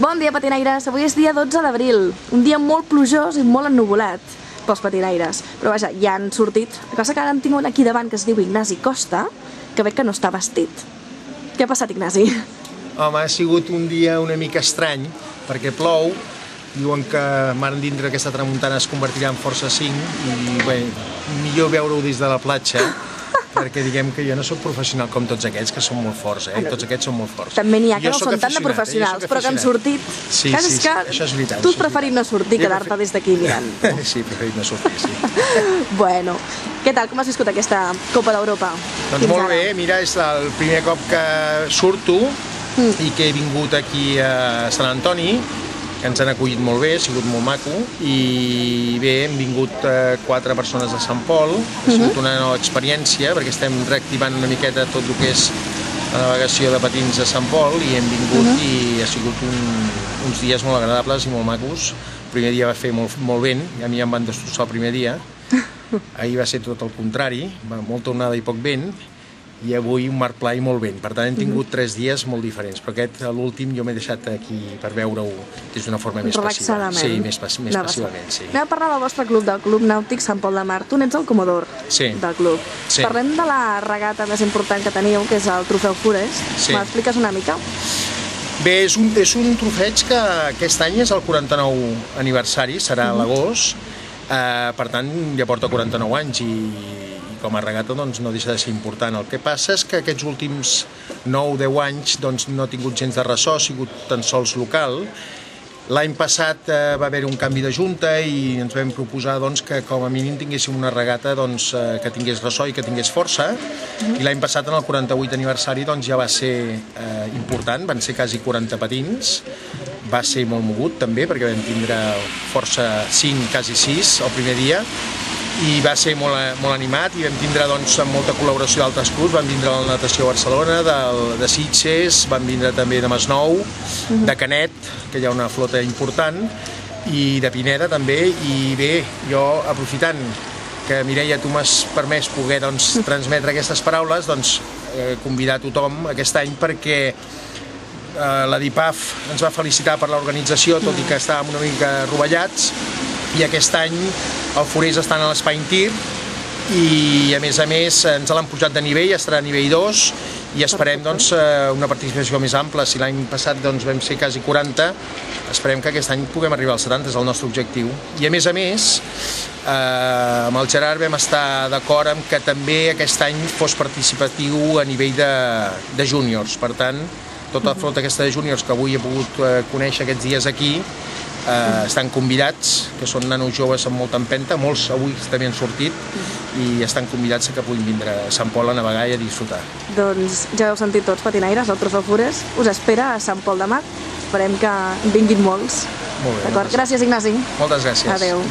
Bon dia, patinaires! Avui és dia 12 d'abril, un dia molt plujós i molt ennuvolat pels patinaires. Però vaja, ja han sortit. El que passa que ara en tinc un aquí davant que es diu Ignasi Costa, que veig que no està vestit. Què ha passat, Ignasi? Home, ha sigut un dia una mica estrany, perquè plou, diuen que mar endintre aquesta tramuntana es convertirà en força 5 i bé, millor veure-ho des de la platja, perquè diguem que jo no soc professional com tots aquests, que són molt forts, tots aquests són molt forts. També n'hi ha que no són tan de professionals, però que han sortit. Sí, sí, això és veritat. Tu has preferit no sortir, quedar-te des d'aquí mirant. Sí, he preferit no sortir, sí. Bueno, què tal? Com has viscut aquesta Copa d'Europa? Doncs molt bé, mira, és el primer cop que surto i que he vingut aquí a Sant Antoni, que ens han acollit molt bé, ha sigut molt maco, i bé, hem vingut 4 persones de Sant Pol, ha sigut una nova experiència, perquè estem reactivant una miqueta tot el que és la navegació de patins a Sant Pol, i hem vingut i ha sigut uns dies molt agradables i molt macos. El primer dia va fer molt vent, i a mi em van destrossar el primer dia, ahir va ser tot el contrari, molta onada i poc vent, i avui un mar pla i molt vent. Per tant, hem tingut 3 dies molt diferents, però aquest, l'últim, jo m'he deixat aquí per veure-ho des d'una forma més passiva. Sí, més passivament, sí. Anem a parlar del vostre club, del Club Nàutic Sant Pol de Mar. Tu n'ets el comodor del club. Parlem de la regata més important que teniu, que és el Trofeu Forest. M'expliques una mica? Bé, és un trofeig que aquest any és el 49 aniversari, serà a l'agost, per tant, ja porta 49 anys i com a regata no deixa de ser important. El que passa és que aquests últims 9-10 anys no ha tingut gens de ressò, ha sigut tan sols local. L'any passat va haver un canvi de junta i ens vam proposar que com a mínim tinguéssim una regata que tingués ressò i que tingués força, i l'any passat, en el 48 aniversari, ja va ser important, van ser quasi 40 patins, va ser molt mogut també, perquè vam tindre força 5, quasi 6 el primer dia, i va ser molt animat, i vam tindre amb molta col·laboració d'altres clubs. Vam vindre la Natació Barcelona, de Sitges, vam vindre també de Masnou, de Canet, que hi ha una flota important, i de Pineda també. I bé, jo, aprofitant que Mireia, tu m'has permès poder transmetre aquestes paraules, convidar tothom aquest any perquè la DIPAF ens va felicitar per l'organització, tot i que estàvem una mica rovellats, i aquest any el Forest està en l'Espai Tir i a més ens l'han pujat de nivell, estarà a nivell 2, i esperem una participació més ampla. Si l'any passat vam ser quasi 40, esperem que aquest any puguem arribar als 70, és el nostre objectiu. I a més, amb el Gerard vam estar d'acord amb que també aquest any fos participatiu a nivell de júniors. Per tant, tota la flota aquesta de júniors que avui he pogut conèixer aquests dies aquí estan convidats, que són nanos joves amb molta empenta, molts avui també han sortit, i estan convidats que puguin vindre a Sant Pol a navegar i a disfrutar. Doncs ja heu sentit tots, patinaires, el Trofeu Forest us espera a Sant Pol de Mar. Esperem que en vinguin molts. Molt bé. Gràcies, Ignasi. Moltes gràcies. Adéu.